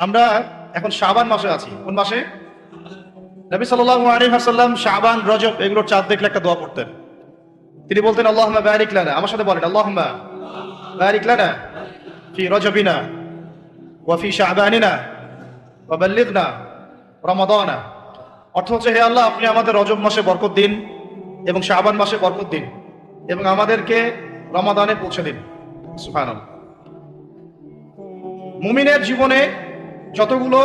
আমরা এখন শাবান মাসে আছি। কোন মাসে? নবী সাল্লাল্লাহু আলাইহি ওয়াসাল্লাম শাবান, রজব এগুলোর চাঁদ দেখলে একটা দোয়া করতেন। তিনি বলতেন আল্লাহুম্মা বারিক লানা, আমার সাথে বলেন আল্লাহুম্মা বারিক লানা ফি রজবিনা ওয়া ফি শাবানিনা ওয়া বাল্লিগনা রমাদানা। অর্থ হচ্ছে, হে আল্লাহ, আপনি আমাদের রজব মাসে বরকত দিন এবং শাবান মাসে বরকত দিন এবং আমাদেরকে রমাদানে পৌঁছে দিন। সুবহানাল্লাহ। মুমিনের জীবনে যতগুলো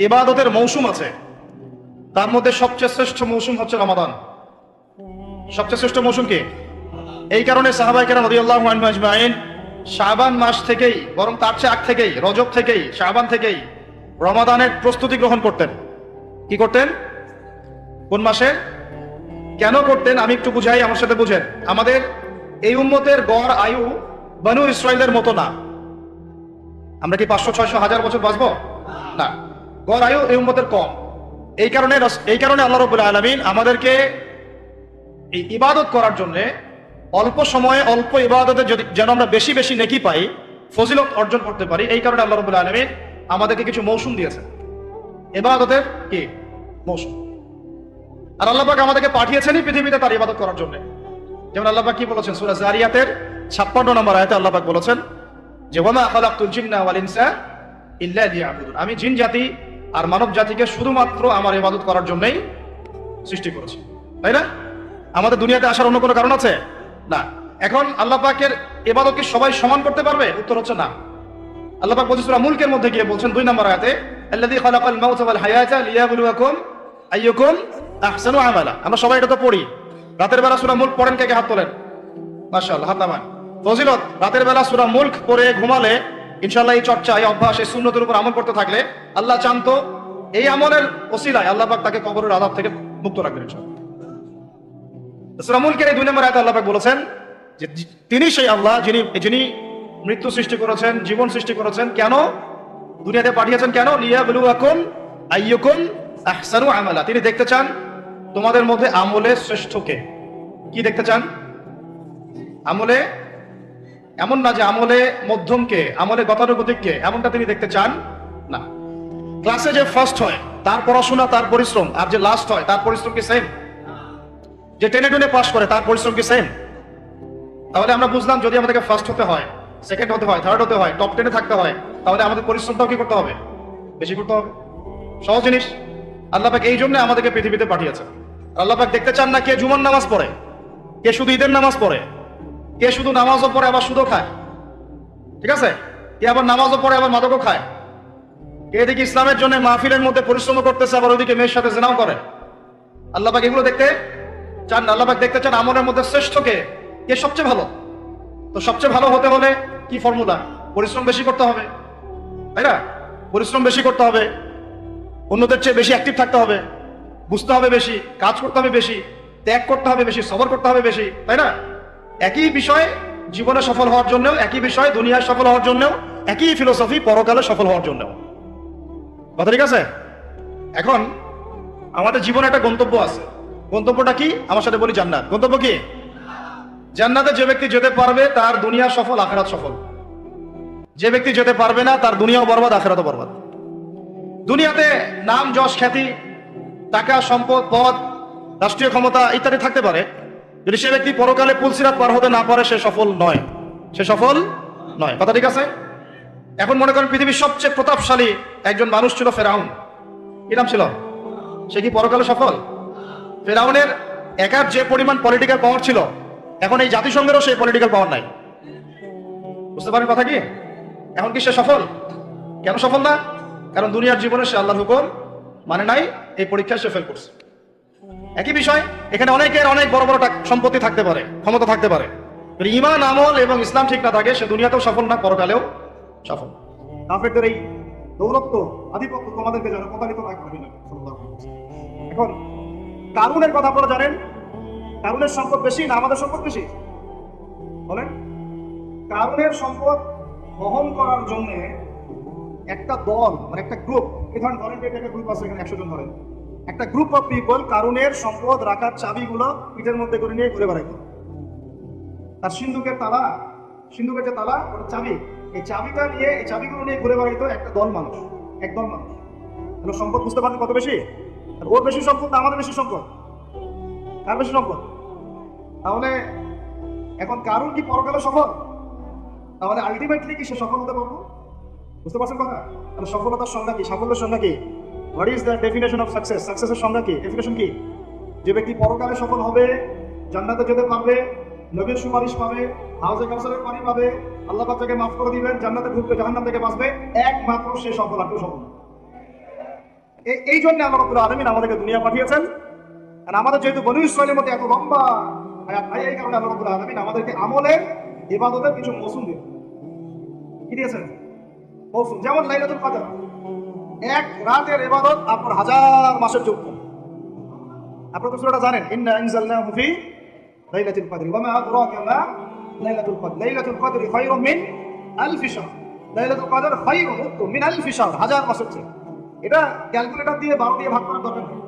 ইবাদতের মৌসুম আছে তার মধ্যে সবচেয়ে শ্রেষ্ঠ মৌসুম হচ্ছে রমাদান। সবচেয়ে শ্রেষ্ঠ মৌসুম কি? এই কারণে সাহাবায়ে কেরাম রাদিয়াল্লাহু আনহুম আজমাইন শাবান মাস থেকেই, বরং তার চেয়ে আগ থেকেই, রজব থেকেই, শাবান থেকেই রমাদানের প্রস্তুতি গ্রহণ করতেন। কি করতেন? কোন মাসে কেন করতেন আমি একটু বুঝাই, আমার সাথে বুঝেন। আমাদের এই উম্মতের গড় আয়ু বনু ইসরাইলের মতো না। আমরা কি 500, 600, 1000 বছর বাঁচবো? না, গড় আয়ু এই উম্মতের কম। এই কারণে আল্লাহ রাব্বুল আলামিন আমাদেরকে এই ইবাদত করার জন্য অল্প সময়ে অল্প ইবাদতে যেন আমরা বেশি বেশি নেকি পাই, ফজিলত অর্জন করতে পারি, এই কারণে আল্লাহ রাব্বুল আলামিন আমাদেরকে কিছু মৌসুম দিয়েছেন, ইবাদতের কি মৌসুম। আর আল্লাহ পাক আমাদেরকে পাঠিয়েছেনই পৃথিবীতে তার ইবাদত করার জন্য। যেমন আল্লাহ পাক কি বলেছেন সূরা যারিয়াতের 56 নম্বর আয়াতে আল্লাহ পাক বলেছেন যে ওয়ামা খালাকতুল জিন্না ওয়াল ইনসা ইল্লা লিয়াবুদুন, আমি জিন জাতি আর মানব জাতিকে শুধুমাত্র আমার ইবাদত করার জন্যই সৃষ্টি করেছি। তাই না? আমাদের দুনিয়াতে আসার অন্য কোনো কারণ আছে? না। এখন আল্লাহ পাকের ইবাদত কি সবাই সমান করতে পারবে? উত্তর হচ্ছে না। আল্লাহ পাক বলেছেন সূরা মুলকের মধ্যে গিয়ে বলছেন 2 নম্বর আয়াতে আল্লাযী খালাকাল মাউতা ওয়াল হায়াতা লিয়াবলুয়াকুম আইয়ুকুম আহসানু আমালা। আমরা সবাই এটা তো পড়ি। রাতের বেলা সূরা মুলক পড়েন, কে হাত তোলেন? মাশাআল্লাহ, হাত নামান। ফজিলত, রাতের বেলা সূরা মুলক পড়ে ঘুমালে ইনশাআল্লাহ এই চর্চা, এই অভ্যাস, এই সুন্নতের উপর আমল করতে থাকলে আল্লাহ চান্ত এই আমলের ওসিলায় আল্লাহ পাক তাকে কবরের আযাব থেকে মুক্ত রাখবেন ইনশাআল্লাহ। সূরা মুলকের এই 2 নম্বর আয়াতে আল্লাহ পাক বলেছেন যে তিনি সেই আল্লাহ যিনি মৃত্যু সৃষ্টি করেছেন, জীবন সৃষ্টি করেছেন। কেন দুনিয়াতে পাঠিয়েছেন? কেন? লিয়াবলুয়াকুম আইয়ুকুম আহসানু আমালা। তিনি দেখতে চান তোমাদের মধ্যে আমলে শ্রেষ্ঠ কে। কি দেখতে চান? আমলে, এমন না যে আমলে মধ্যম কে, আমলে গতানুগতিক কে, এমনটা তিনি দেখতে চান না। ক্লাসে যে ফার্স্ট হয় তার পড়াশোনা, তার পরিশ্রম, আর যে লাস্ট হয় তার পরিশ্রম কি সেম? যে টেনে টুনে পাস করে তার পরিশ্রম কি সেম? তাহলে আমরা বুঝলাম যদি আমাদেরকে ফার্স্ট হতে হয়, সেকেন্ড হতে হয়, থার্ড হতে হয়, টপ 10-এ থাকতে হয়, তাহলে আমাদের পরিশ্রমটাও কি করতে হবে? বেশি করতে হবে। সহজ জিনিস। আল্লাহ পাক এই জন্য আমাদেরকে পৃথিবীতে পাঠিয়েছেন। আল্লাহ পাক দেখতে চান না কে জুমার নামাজ পড়ে, কে শুধু ঈদের নামাজ পড়ে, কে শুধু নামাজও পড়ে আবার সুদও খায়, ঠিক আছে, কে আবার নামাজও পড়ে আবার মাদকও খায়, কে এদিকে ইসলামের জন্য মাহফিলের মধ্যে পরিশ্রম করতেছে আবার ওইদিকে মেয়ের সাথে জিনাও করে। আল্লাহ পাক এগুলো দেখতে চান না। আল্লাহ পাক দেখতে চান আমলের মধ্যে শ্রেষ্ঠ কে, কে সবচেয়ে ভালো। তো সবচেয়ে ভালো হতে হলে কি ফর্মুলা? পরিশ্রম বেশি করতে হবে, তাই না? পরিশ্রম বেশি করতে হবে, অন্যদের চেয়ে বেশি অ্যাক্টিভ থাকতে হবে, বুঝতে হবে বেশি, কাজ করতে হবে বেশি, ত্যাগ করতে হবে বেশি, সবর করতে হবে বেশি, তাই না? একই বিষয় জীবনে সফল হওয়ার জন্যও, একই বিষয় দুনিয়ায় সফল হওয়ার জন্যও, একই ফিলোসফি পরকালে সফল হওয়ার জন্যও। কথা ঠিক আছে? এখন আমাদের জীবনে একটা গন্তব্য আছে। গন্তব্যটা কি? আমার সাথে বলি জান্নাত। গন্তব্য কি? জান্নাতে যে ব্যক্তি যেতে পারবে তার দুনিয়া সফল, আখিরাত সফল। যে ব্যক্তি যেতে পারবে না তার দুনিয়াও বরবাদ, আখিরাতও বরবাদ। দুনিয়াতে নাম, যশ, খ্যাতি, টাকা, সম্পদ, পদ, রাষ্ট্রীয় ক্ষমতা ইত্যাদি থাকতে পারে, যদি সে ব্যক্তি পরকালে পুলসিরাত পার হতে না পারে সে সফল নয়, সে সফল নয়। কথা ঠিক আছে? এখন মনে করেন পৃথিবীর সবচেয়ে প্রতাপশালী একজন মানুষ ছিল ফেরাউন। কি নাম ছিল? সে কি পরকালে সফল? ফেরাউনের একার যে পরিমাণ পলিটিক্যাল পাওয়ার ছিল, এখন এই জাতিসংঘেরও সেই পলিটিক্যাল পাওয়ার নাই। বুঝতে পারেন কথা কি? এখন কি সে সফল? কেন সফল না? কারণ দুনিয়ার জীবনে সে আল্লাহর হুকুম মানে নাই, এই পরীক্ষায় সে ফেল করছে। একই বিষয় এখানে অনেকের অনেক বড় বড় সম্পত্তি থাকতে পারে, ক্ষমতা থাকতে পারে, ঈমান, আমল এবং ইসলাম ঠিক না থাকে, সে দুনিয়াতেও সফল না, পরকালেও সফল। কাফেরদের এই দৌলত্ব, আধিপত্য তোমাদেরকে যেন প্রতারিত না করে। এখন কারুনের কথা আপনারা জানেন, কারুনের সম্পদ বেশি না আমাদের সম্পদ বেশি? বলেন। কারুনের সম্পদ বহন করার জন্য একটা দল, মানে একটা গ্রুপ, এই ধরেন একটা গ্রুপ আছে, এখানে 100 জন ধরেন, একটা গ্রুপ অফ পিপল কারুনের সম্পদ রাখার চাবিগুলো পিঠের মধ্যে করে নিয়ে ঘুরে বেড়াইত। তার সিন্ধুকের যে তালা, ওটা চাবি এই চাবিটা নিয়ে, এই চাবিগুলো নিয়ে ঘুরে বেড়াইতো একটা দল মানুষ, একদল মানুষ। তাহলে সম্পদ বুঝতে পারছেন কত বেশি? আর ওর বেশি সম্পদ না আমাদের বেশি সম্পদ? কার বেশি সম্পদ? তাহলে এখন কারুর কি পরকালে সফল? তাহলে আলটিমেটলি কি সে সফল হতে পারবো? বুঝতে পারছেন কথা? তাহলে সফলতার সংজ্ঞা কি, সাফল্যের সংজ্ঞা কি? What is the definition of success? সাকসেসের সংজ্ঞা কি, ডেফিনেশন কি? যে ব্যক্তি পরকালে সফল হবে, জান্নাতে যেতে পারবে, নবীর সুপারিশ পাবে, হাউজে কাউসারের পানি পাবে, আল্লাহ পাক তাকে মাফ করে দিবেন, জান্নাতে ঢুকবে, জাহান্নাম থেকে বাঁচবে, একমাত্র সে সফল, আর কেউ সফল না। এই জন্য আল্লাহ রাব্বুল আলামিন আমাদেরকে দুনিয়া পাঠিয়েছেন। আর আমাদের যেহেতু বনু ইসরাইলের মধ্যে এত লম্বা হায়াত নাই, এই কারণে আল্লাহ রাব্বুল আলামিন আমাদেরকে আমলের, ইবাদতের কিছু মৌসুম দিয়েছেন। কি দিয়েছেন? মৌসুম। যেমন লাইলাতুল কদর, এক রাতের ইবাদত আপনার 1000 মাসের যোগ্য। আপনারা তো সূরাটা জানেন, ইন্না আনজালনাহু ফি লাইলাতুল কদর ওয়া মা আদরাকা মা লাইলাতুল কদর, লাইলাতুল কদর খায়রুম মিন আলফি শাহর, লাইলাতুল কদর খায়রুম মিন আলফি শাহর, 1000 মাসের চেয়ে। এটা ক্যালকুলেটর দিয়ে 12 দিয়ে ভাগ করার দরকার নেই।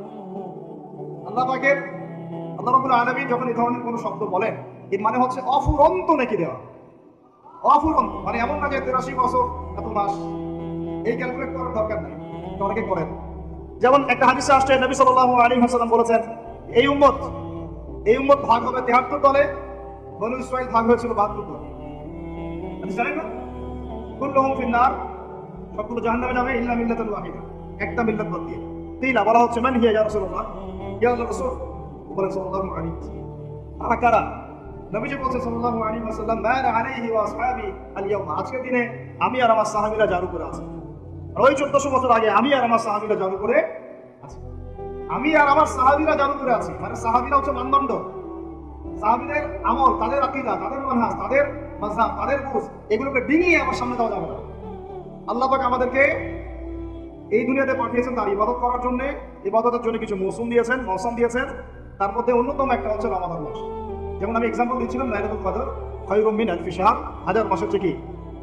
আল্লাহ পাকের, আল্লাহ রাব্বুল আলামিন যখন এই ধরনের কোনো শব্দ বলেন, এর মানে হচ্ছে অফুরন্ত নেকি দেওয়া। অফুরন্ত মানে এমন না যে 83 বছর এত মাস, এই ক্যালকুলেট করার দরকার নেই, অনেকে করেন। যেমন একটা হাদিসে আসছে, নবী সাল্লাল্লাহু আলাইহি ওয়াসাল্লাম বলেছেন, এই উম্মত ভাগ হবে 73 দলে, বনু ইসরাইল ভাগ হয়েছিল 72 দলে। আপনি জানেন না? কুল্লুহুম ফিন্নার, সবগুলো জাহান্নামে যাবে ইল্লা মিল্লাতুল ওয়াহিদা, একটা মিল্লাত বাদ দিয়ে। তিলা বলা হচ্ছে, মান হিয়া ইয়া রাসূলুল্লাহ, ইয়া আল্লাহর রাসূল, বলেন সাল্লাল্লাহু আলাইহি ওয়াসাল্লাম, তারা কারা? নবীজি বলেছেন সাল্লাল্লাহু আলাইহি ওয়াসাল্লাম, মা আনা আলাইহি ওয়া আসহাবি আল ইয়াউম, আজকের দিনে আমি আর আমার সাহাবীরা যার উপরে আছি। আর ওই 1400 বছর আগে আমি আর আমার সাহাবীরা যার উপরে আছি। আমি আর আমার সাহাবীরা যার উপরে আছি, মানে সাহাবীরা হচ্ছে মানদণ্ড, সাহাবীদের আমল, তাদের আকীদা, তাদের মানহাজ, তাদের মাযহাব, তাদের বুঝ, এগুলোকে ডিঙিয়ে আমার সামনে দেওয়া যাবে না। আল্লাহ পাক আমাদেরকে এই দুনিয়াতে পাঠিয়েছেন তার ইবাদত করার জন্য, ইবাদতের জন্য কিছু মৌসুম দিয়েছেন। তার মধ্যে অন্যতম একটা হচ্ছে রমাদান মাস। যেমন আমি এক্সাম্পল দিচ্ছিলাম, লাইলাতুল কদর খায়রুম মিন আলফি শাহর, 1000 মাসের চেয়ে কি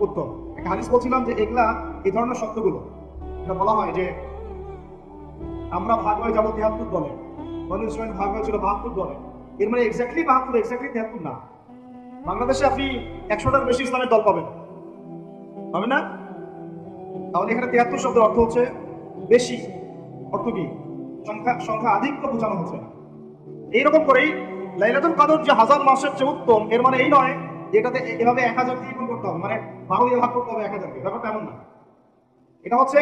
উত্তম। একটা হাদিস বলছিলাম যে এগুলা, এই ধরনের শব্দগুলো, এটা বলা হয় যে আমরা ভাগ হয়ে যাবো 73 দলে, বনু ইসরাইল ভাগ হয়েছিল 72 দলে। এর মানে এক্স্যাক্টলি 72, এক্স্যাক্টলি 73 না। বাংলাদেশে আপনি 100টার বেশি ইসলামের দল পাবেন না? তাহলে এখানে 73 শব্দের অর্থ হচ্ছে বেশি, অর্থ কি? সংখ্যা আধিক্য বোঝানো হচ্ছে। এইরকম করেই লাইলাতুল কদর যে 1000 মাসের চেয়ে উত্তম, এর মানে এই নয় এটাতে এভাবে 1000 দিয়ে গুণ করতে হবে, মানে 12 দিয়ে ভাগ করতে হবে 1000 কে, ব্যাপারটা এমন না। এটা হচ্ছে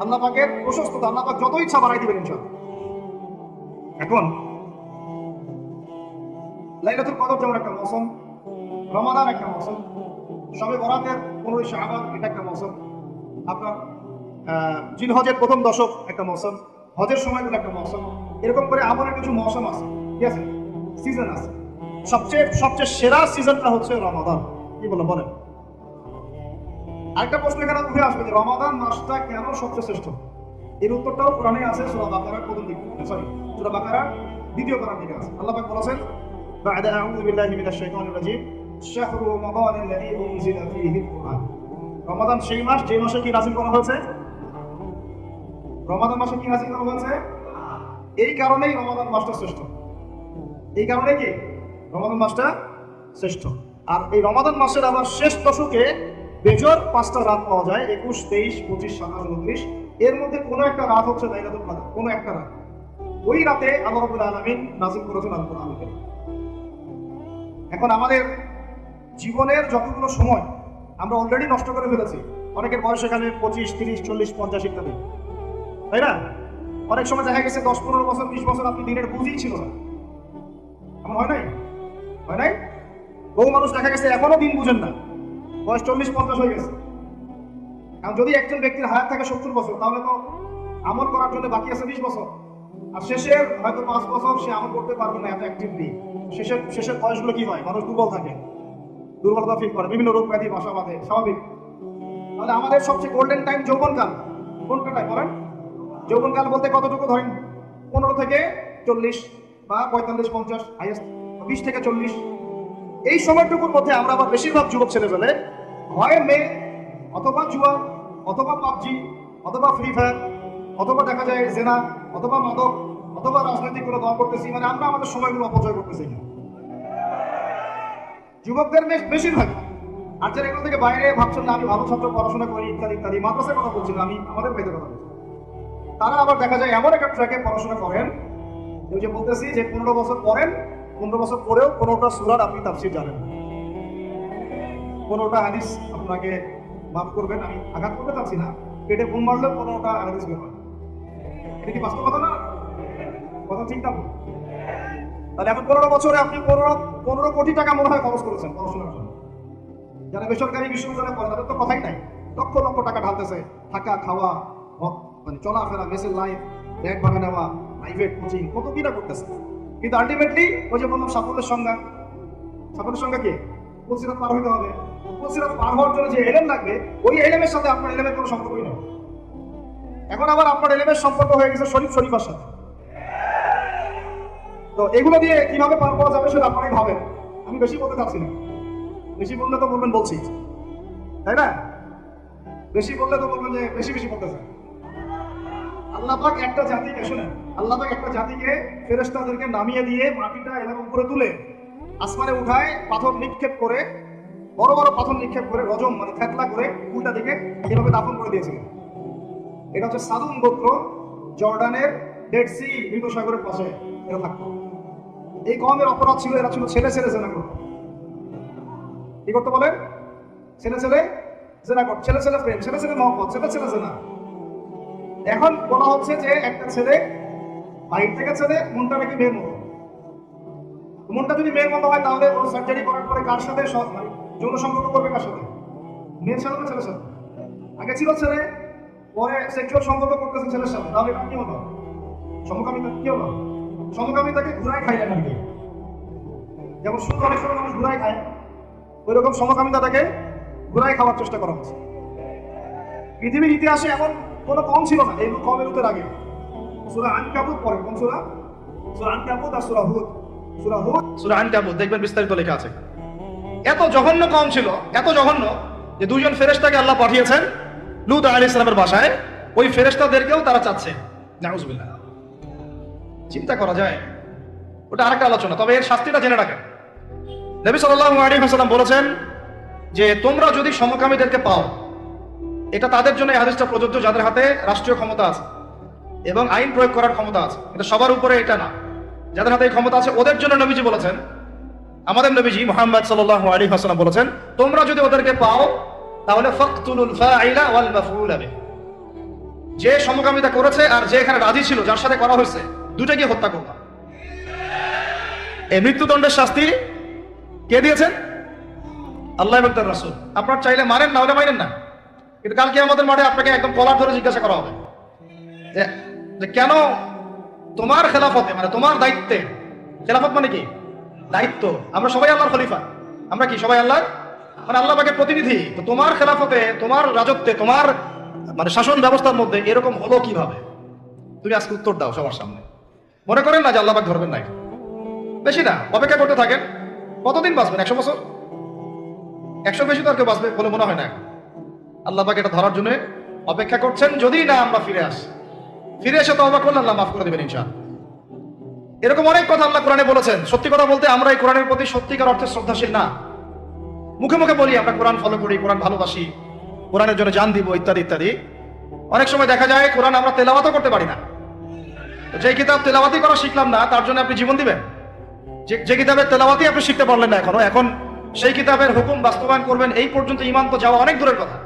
আল্লাহ পাকের প্রশস্ততা, আল্লাহ পাক যত ইচ্ছা বাড়াই দিবেন ইনশাআল্লাহ। এখন লাইলাতুল কদর যেমন একটা মৌসুম, রমাদান একটা মৌসুম, শবে বরাতের 15 শাবান এটা একটা মৌসুম, আপনার জিলহজের প্রথম দশক একটা মৌসুম, হজের সময়গুলো একটা মৌসুম। এরকম করে আমলের কিছু মৌসুম আছে, ঠিক আছে, সিজন আছে। সবচেয়ে সেরা সিজনটা হচ্ছে রমাদান। কি বলেন? আরেকটা প্রশ্ন এখানে উঠে আসবে যে রমাদান মাসটা কেন সবচেয়ে শ্রেষ্ঠ? এর উত্তরটাও কোরআনে আছে, সূরা বাকারার প্রথম দিকে, সূরা বাকারার দ্বিতীয় পারার দিকে আছে। আল্লাহ পাক বলেছেন, বা'দা আউযু বিল্লাহি মিনাশ শাইতানির রাজীম, শাহরু রমাদানিল্লাযী উনজিলা ফীহিল কুরআন। রমাদান সেই মাস যে মাসে কি নাযিল করা হয়েছে? রমাদান মাসে কি নাযিল করা হয়েছে? এই কারণেই রমাদান মাসটা শ্রেষ্ঠ। এই কারণে কি রমাদান মাসটা শ্রেষ্ঠ। আর এই রমাদান মাসের আবার শেষ দশকে বেজর 5টা রাত পাওয়া যায়, 21, 23, 25, 27, 29। এর মধ্যে কোনো একটা রাত হচ্ছে লাইলাতুল কদর, কোনো একটা রাত। ওই রাতে আল্লাহ রাব্বুল আলামিন নাযিল করেছেন আল কোরআন। এখন আমাদের জীবনের যতগুলো সময় আমরা অলরেডি নষ্ট করে ফেলেছি। অনেকের বয়স এখানে 25, 30, 40, 50 ইত্যাদি, তাই না? অনেক সময় দেখা গেছে 10, 15 বছর, 20 বছর আপনি দিনের বুঝই ছিল না। এমন হয় নাই? বহু মানুষ দেখা গেছে এখনো দিন বুঝেন না, বয়স 40, 50 হয়ে গেছে। এখন যদি একজন ব্যক্তির হায়াত থাকে 70 বছর, তাহলে তো আমল করার জন্য বাকি আছে 20 বছর। আর শেষের হয়তো 5 বছর সে আমল করতে পারবে না এত অ্যাক্টিভলি। শেষের বয়সগুলো কি হয়? মানুষ দুর্বল থাকে, দুর্বলতা ফিল করে, বিভিন্ন রোগ ব্যাধি বাসা বাঁধে, স্বাভাবিক। তাহলে আমাদের সবচেয়ে গোল্ডেন টাইম যৌবনকাল। কোনটা টাইম বলেন? যৌবনকাল বলতে কতটুকু ধরেন? 15 থেকে 40 বা 45, 50, হাইয়েস্ট 20 থেকে 40। এই সময়টুকুর মধ্যে আমরা আবার বেশিরভাগ যুবক ছেলেপেলে হয় মেয়ে, অথবা জুয়া, অথবা পাবজি, অথবা ফ্রি ফায়ার, অথবা দেখা যায় জেনা, অথবা মাদক, অথবা রাজনৈতিক কোনো দল করতেছি। মানে আমরা আমাদের সময়গুলো অপচয় করতেছি। যুবকদের বেশিরভাগ আর যারা এগুলো থেকে বাইরে ভাবছেন না আমি ভালো ছাত্র পড়াশোনা করি ইত্যাদি ইত্যাদি, মাদ্রাসার কথা বলছি না, আমি আমাদের বাইরে কথা বলছি, তারা আবার দেখা যায় এমন একটা ট্র্যাকে পড়াশোনা করেন, ওই যে বলতেছি যে 15 বছর পড়েন, 15 বছর পরেও 15টা সূরার আপনি তাফসীর জানেন, 15টা হাদিস আপনাকে মাফ করবেন, আমি আঘাত করতে চাচ্ছি না, পেটে ঘুম মারলেও 15টা হাদিস বের হয়। এটা কি বাস্তব কথা না? কথা ঠিক না? তাহলে এখন 15 বছরে আপনি 15 কোটি টাকা মনে হয় খরচ করেছেন পড়াশোনার জন্য। যারা বেসরকারি বিশ্ববিদ্যালয়ে পড়ে তাদের তো কথাই নাই, লক্ষ লক্ষ টাকা ঢালতেছে, থাকা খাওয়া মানে চলাফেরা, মেসের লাইফ, ব্যাগ ভাড়া নেওয়া, প্রাইভেট কোচিং, কত কিনা করতেছে। কিন্তু আলটিমেটলি ওই যে বললাম সাফল্যের সংজ্ঞা কি? ফুলসিরাত পার হইতে হবে। ফুলসিরাত পার হওয়ার জন্য যে এলেম লাগবে, ওই এলেমের সাথে আপনার এলেমের কোনো সম্পর্কই নেই। এখন আবার আপনার এলেমের সম্পর্ক হয়ে গেছে শরীফার সাথে। তো এগুলো দিয়ে কিভাবে পার পাওয়া যাবে সেটা আপনারাই ভাবেন, আমি বেশি বলতে চাচ্ছি না। বেশি বললে তো বলবেন বলছি, তাই না? বেশি বললে তো বলবেন যে বেশি বেশি বলতেছেন। আল্লাহ পাক একটা জাতিকে, শুনেন, আল্লাহ পাক একটা জাতিকে ফেরেশতাদেরকে নামিয়ে দিয়ে মাটিটা এভাবে উপরে তুলে আসমানে উঠায়, পাথর নিক্ষেপ করে, বড় বড় পাথর নিক্ষেপ করে, রজম মানে থেতলা করে উল্টা দিকে এভাবে দাফন করে দিয়েছিলেন। এটা হচ্ছে সাদুম গোত্র, জর্ডানের ডেড সি মৃত সাগরের পাশে এরা থাকতো। এই কওমের অপরাধ ছিল, এরা ছিল ছেলে ছেলে জেনা করতো। কি করতে বলেন? ছেলে ছেলে জেনা করতো, ছেলে ছেলে প্রেম, ছেলে ছেলে মহব্বত, ছেলে ছেলে জেনা। এখন বলা হচ্ছে যে একটা ছেলে বাইরে থেকে ছেলে, মনটা নাকি মেয়ের মতো। মনটা যদি মেয়ের মতো হয় তাহলে ও সার্জারি করার পরে কার সাথে যৌন সম্পর্ক করবে? কার সাথে? মেয়ের সাথে না ছেলের সাথে? আগে ছিল ছেলে, পরে সেক্সুয়াল সম্পর্ক করতেছে ছেলের সাথে, তাহলে এটা কি হলো? সমকামিতা। কি হলো? সমকামিতাকে ঘুরায় খাইলেন আর কি। যেমন সুদ অনেক সময় মানুষ ঘুরায় খায়, ওই রকম সমকামিতাটাকে ঘুরায় খাওয়ার চেষ্টা করা হচ্ছে। পৃথিবীর ইতিহাসে এমন কোনো কম ছিল না এই কমের উত্তর আগে। সূরা আনকাবুত পড়ে, কোন সূরা? সূরা আনকাবুত আর সূরা হুদ। সূরা আনকাবুত দেখবেন বিস্তারিত লেখা আছে। এত জঘন্য কম ছিল, এত জঘন্য যে দুইজন ফেরেশতাকে আল্লাহ পাঠিয়েছেন লূত আলাইহিস সালামের বাসায়, ওই ফেরেশতাদেরকেও তারা চাচ্ছে। নাউজুবিল্লাহ। চিন্তা করা যায়? ওটা আরেকটা আলোচনা, তবে এর শাস্তিটা জেনে রাখেন। নবী সাল্লাল্লাহু আলাইহি ওয়াসাল্লাম বলেছেন যে তোমরা যদি সমকামীদেরকে পাও, এটা তাদের জন্য এই হাদিসটা প্রযোজ্য যাদের হাতে রাষ্ট্রীয় ক্ষমতা আছে এবং আইন প্রয়োগ করার ক্ষমতা আছে। এটা সবার উপরে এটা না, যাদের হাতে এই ক্ষমতা আছে ওদের জন্য নবীজি বলেছেন, আমাদের নবীজি মুহাম্মদ সাল্লাল্লাহু আলাইহি ওয়াসাল্লাম বলেছেন, তোমরা যদি ওদেরকে পাও তাহলে ফাকতুলুল ফাইলা ওয়াল মাফউলা বিহি, যে সমকামিতা করেছে আর যে এখানে রাজি ছিল, যার সাথে করা হয়েছে, দুটাকে হত্যা করবা। এই মৃত্যুদণ্ডের শাস্তি কে দিয়েছেন? আল্লাহ এবং তার রাসূল। আপনারা চাইলে মানেন, না হলে মানেন না, কিন্তু কালকে আমাদের মাঠে আপনাকে একদম কলার ধরে জিজ্ঞাসা করা হবে যে কেন তোমার খেলাফতে, মানে তোমার দায়িত্বে, খেলাফত মানে কি? দায়িত্ব। আমরা সবাই আল্লাহর খলিফা, আমরা কি সবাই আল্লাহর, মানে আল্লাহ পাকের প্রতিনিধি। তো তোমার খেলাফতে, তোমার রাজত্বে, তোমার মানে শাসন ব্যবস্থার মধ্যে এরকম হলো কিভাবে? তুমি আজকে উত্তর দাও সবার সামনে। মনে করেন না যে আল্লাহ পাক ধরবেন নাই, বেশি না, অপেক্ষা করতে থাকেন। কতদিন বাঁচবেন? 100 বছর? 100 বেশি তো আর কেউ বাঁচবে বলে মনে হয় না। আল্লাহ পাক এটা ধরার জন্য অপেক্ষা করছেন, যদি না আমরা ফিরে আসি, ফিরে এসে তওবা করলে আল্লাহ মাফ করে দিবেন ইনশাআল্লাহ। এরকম অনেক কথা আল্লাহ কোরআনে বলেছেন। সত্যি কথা বলতে আমরা এই কোরআনের প্রতি সত্যিকার অর্থে শ্রদ্ধাশীল না। মুখে মুখে বলি আমরা কোরআন ফলো করি, কোরআন ভালোবাসি, কোরআনের জন্য জান দিব ইত্যাদি ইত্যাদি। অনেক সময় দেখা যায় কোরআন আমরা তেলাওয়াতও করতে পারি না। যে কিতাব তেলাওয়াতি করা শিখলাম না, তার জন্য আপনি জীবন দিবেন? যে কিতাবের তেলাওয়াতি আপনি শিখতে পারলেন না এখনো, এখন সেই কিতাবের হুকুম বাস্তবায়ন করবেন, এই পর্যন্ত ঈমান তো যাওয়া অনেক দূরের কথা,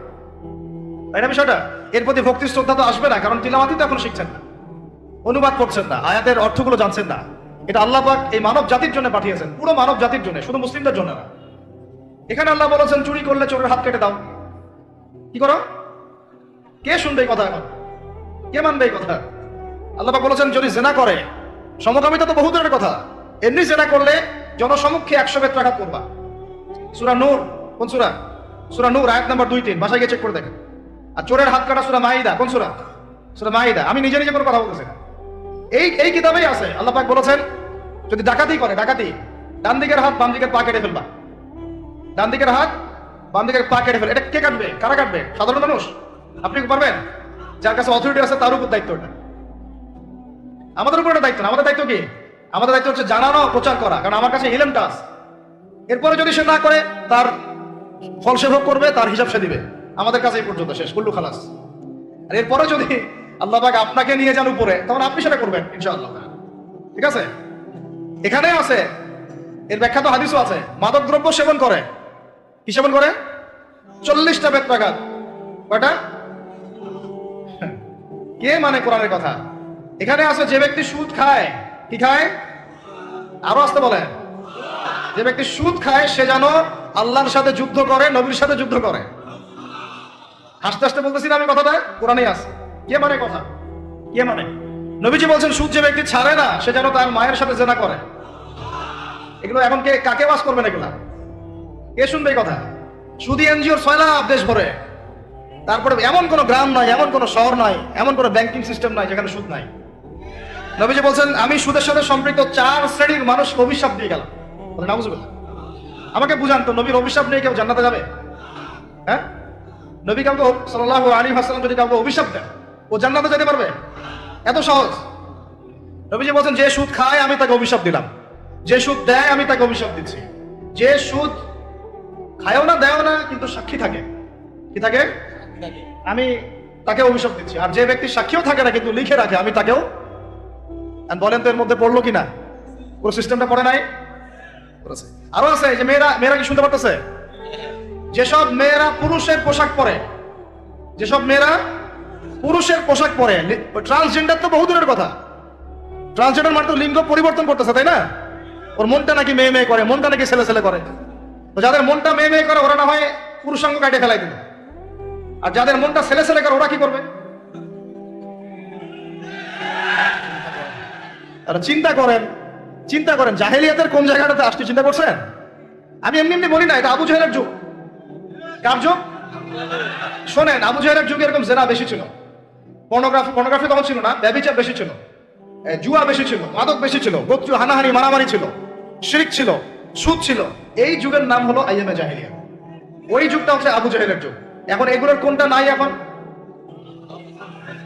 তাই না? বিষয়টা এর প্রতি ভক্তি শ্রদ্ধা তো আসবে না, কারণ তিলাওয়াতি তো এখন শিখছেন না, অনুবাদ করছেন না, আয়াতের অর্থগুলো জানছেন না। এটা আল্লাহ পাক এই মানব জাতির জন্য পাঠিয়েছেন, পুরো মানব জাতির জন্য, শুধু মুসলিমদের জন্য না। এখানে আল্লাহ বলেছেন চুরি করলে চোরের হাত কেটে দাও। কি করো? কে শুনবে এই কথা? এখন কে মানবে এই কথা? আল্লাহ পাক বলেছেন যদি জেনা করে, সমকামিতা তো বহু দূরের কথা, এমনি জেনা করলে জনসমক্ষে 100 বেত্রাঘাত করবা। সূরা নূর, কোন সূরা? সূরা নূর আয়াত নাম্বার 2-3, বাসায় গিয়ে চেক করে দেখেন। আর চোরের হাত কাটা সূরা মাইদা, কোন সূরা? সূরা মাইদা। আমি নিজে নিজে কোনো কথা বলতেছি না, এই কিতাবেই আছে। আল্লাহ পাক বলেছেন যদি ডাকাতি করে, ডাকাতি, ডান দিকের হাত বাম দিকের পা কেটে ফেলবা। ডান দিকের হাত বাম দিকের পা কেটে ফেল। এটা কে কাটবে? কারা কাটবে? সাধারণ মানুষ? আপনি কি পারবেন? যার কাছে অথরিটি আছে তার উপর দায়িত্ব এটা। আমাদের উপর এটা দায়িত্ব না। আমাদের দায়িত্ব কি? আমাদের দায়িত্ব হচ্ছে জানানো, প্রচার করা, কারণ আমার কাছে ইলমটা আছে। এরপরে যদি সে না করে, তার ফল সে ভোগ করবে, তার হিসাব সে দিবে। আমাদের কাছে এই পর্যন্ত শেষ, কুল্লু খালাস। আর এরপরে যদি আল্লাহ পাক আপনাকে নিয়ে যান উপরে, তখন আপনি সেটা করবেন ইনশাআল্লাহ। ঠিক আছে? এখানে আছে, এর ব্যাখ্যা তো হাদিসও আছে। মাদক দ্রব্য সেবন করে, কি সেবন করে? 40টা বেত্রাঘাত। কয়টা? কে মানে কোরআনের কথা? এখানে আছে যে ব্যক্তি সুদ খায়, কি খায়? আরো আসতে বলে, যে ব্যক্তি সুদ খায় সে যেন আল্লাহর সাথে যুদ্ধ করে, নবীর সাথে যুদ্ধ করে। হাসতে হাসতে বলতেছি না আমি কথাটা, কোরআনেই আছে। কে মানে কথা? কে মানে? নবীজি বলছেন সুদ যে ব্যক্তি ছাড়ে না সে যেন তার মায়ের সাথে জেনা করে। এগুলো এখন কে কাকে ওয়াজ করবেন? এগুলা কে শুনবে এই কথা? সুদী এনজিওর 6 লাখ দেশ ভরে, তারপরে এমন কোন গ্রাম নাই, এমন কোন শহর নাই, এমন কোন ব্যাংকিং সিস্টেম নাই যেখানে সুদ নাই। নবীজি বলছেন আমি সুদের সাথে সম্পৃক্ত 4 শ্রেণীর মানুষ অভিশাপ দিয়ে গেলাম। বলেন নাউজুবিল্লাহ। আমাকে বুঝান তো, নবীর অভিশাপ নিয়ে কেউ জান্নাতে যাবে? হ্যাঁ? নবী কাউকে সাল্লাল্লাহু আলাইহি ওয়াসাল্লাম যদি কাউকে অভিশাপ দেন, ও জান্নাতে যেতে পারবে? এত সহজ? নবীজি বলছেন যে সুদ খায় আমি তাকে অভিশাপ দিলাম, যে সুদ দেয় আমি তাকে অভিশাপ দিচ্ছি। যে সুদ খায়ও না দেয়ও না কিন্তু সাক্ষী থাকে, কি থাকে? আমি তাকে অভিশাপ দিচ্ছি। আর যে ব্যক্তি সাক্ষীও থাকে না কিন্তু লিখে রাখে, আমি তাকেও। বলেন তো এর মধ্যে পড়লো কিনা? পুরো সিস্টেমটা পড়ে নাই? আরো আছে যে মেয়েরা কি শুনতে পারতেছে? যেসব মেয়েরা পুরুষের পোশাক পরে, যেসব মেয়েরা পুরুষের পোশাক পরে, ট্রান্সজেন্ডার তো বহু দূরের কথা। ট্রান্সজেন্ডার মানে তো লিঙ্গ পরিবর্তন করতেছে, তাই না? ওর মনটা নাকি মেয়ে মেয়ে করে, মনটা নাকি ছেলে ছেলে করে। তো যাদের মনটা মেয়ে মেয়ে করে ওরা না হয় পুরুষাঙ্গ কাটে ফেলাই দিল, আর যাদের মনটা ছেলে ছেলে করে ওরা কি করবে? আর চিন্তা করেন জাহেলিয়াতের কোন জায়গাটাতে আসছে, চিন্তা করছেন? আমি এমনি এমনি বলি না, এটা আবু জাহেলের যুগ। কার যুগ? শোনেন, আবু জাহেলের যুগে এরকম জেনা বেশি ছিল, পর্নোগ্রাফি তখন ছিল না, ব্যভিচার বেশি ছিল, জুয়া বেশি ছিল, মাদক বেশি ছিল, গোত্রীয় হানাহানি মারামারি ছিল, শিরক ছিল, সুদ ছিল। এই যুগের নাম হলো আইয়ামে জাহেলিয়া। ওই যুগটা হচ্ছে আবু জাহেলের যুগ। এখন এগুলোর কোনটা নাই? এখন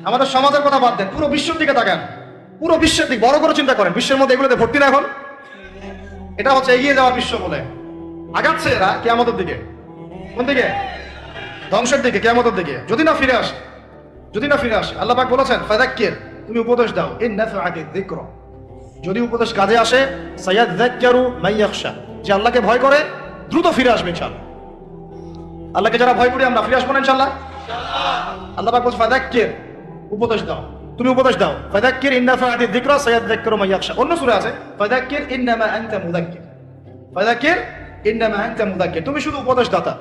আমাদের সমাজের কথা বাদ দেন, পুরো বিশ্বের দিকে তাকান, পুরো বিশ্বের দিক বড় করে চিন্তা করেন। বিশ্বের মধ্যে এগুলোতে ভর্তি না এখন? এটা হচ্ছে এগিয়ে যাওয়া বিশ্ব বলে। আগাচ্ছে এরা কিয়ামতের দিকে। কোন দিকে? ধ্বংসের দিকে, কিয়ামতের দিকে। যদি না ফিরে আসে। আল্লাহ পাক বলেছেন ফাযাক্কির, তুমি উপদেশ দাও, ইন নাফআতি যিকরা, যদি উপদেশ কাজে আসে, সায়াযাক্কারু মান ইয়াখশা, যে আল্লাহকে ভয় করে দ্রুত ফিরে আসবে ইনশাআল্লাহ। আল্লাহকে যারা ভয় করি আমরা ফিরে আসবো না ইনশাআল্লাহ। আল্লাহ পাক বলছে ফাযাক্কির, উপদেশ দাও, তুমি উপদেশ দাও। ফাযাক্কির ইন নাফআতি যিকরা সায়াযাক্কারু মান ইয়াখশা। অন্য সূরা আছে ফাযাক্কির ইন্নামা আনতা মুযাক্কির, ফাযাক্কির ইন্নামা আনতা মুযাক্কির, তুমি শুধু উপদেশ দাতা।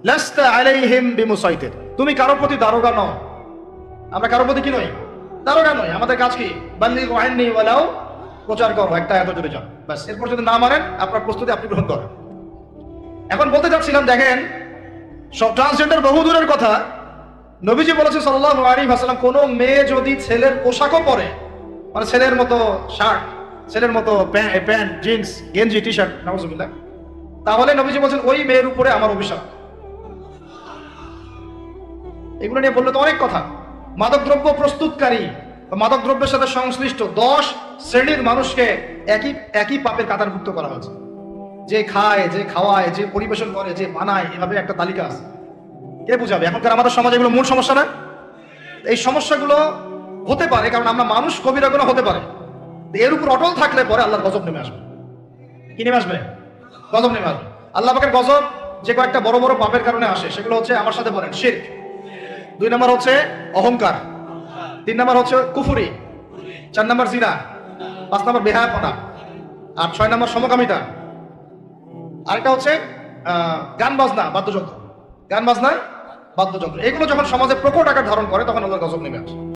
লাস্তা আলাইহিম বিমুসাইতির, তুমি কারোর প্রতি দারোগা নও। আমরা কারোর প্রতি কি নই? দারোগা নই। আমাদের কাজ কি? বাল্লিগু আন্নী ওয়ালাউ, প্রচার করো একটা এত জোরে যান, বাস। এরপর যদি না মানেন আপনার প্রস্তুতি আপনি গ্রহণ করেন। এখন বলতে চাচ্ছিলাম, দেখেন সব ট্রান্সজেন্ডার বহু দূরের কথা। নবীজি বলেছেন সাল্লাল্লাহু আলাইহি ওয়াসাল্লাম, কোন মেয়ে যদি ছেলের পোশাকও পরে, মানে ছেলের মতো শার্ট, ছেলের মতো প্যান্ট, জিন্স, গেঞ্জি, টি শার্ট, নাউজুবিল্লাহ, তাহলে নবীজি বলছেন ওই মেয়ের উপরে আমার অভিশাপ। এগুলো নিয়ে বললে তো অনেক কথা। মাদকদ্রব্য প্রস্তুতকারী বা মাদকদ্রব্যের সাথে সংশ্লিষ্ট 10 শ্রেণীর মানুষকে একই পাপের কাতারভুক্ত করা হয়েছে। যে খায়, যে খাওয়ায়, যে পরিবেশন করে, যে বানায়, এভাবে একটা তালিকা আছে। কে বুঝাবে? এখনকার আমাদের সমাজে এগুলো মূল সমস্যা না? এই সমস্যাগুলো হতে পারে কারণ আমরা মানুষ, কবিরা গুনাহ হতে পারে। এর উপর অটল থাকলে পরে আল্লাহর গজব নেমে আসবে। কি নেমে আসবে? গজব নেমে আসবে। আল্লাহ পাকের গজব যে কয়েকটা বড় বড় পাপের কারণে আসে সেগুলো হচ্ছে, আমার সাথে বলেন, শিরক। 2 নম্বর হচ্ছে অহংকার, 3 নম্বর হচ্ছে কুফরি, 4 নম্বর জিনা, 5 নম্বর বেহায়াপনা, আর 6 নম্বর সমকামিতা। আরেকটা হচ্ছে গান বাজনা, বাদ্যযন্ত্র। এগুলো যখন সমাজে প্রকট আকার ধারণ করে তখন আল্লাহর গজব নেমে আসে।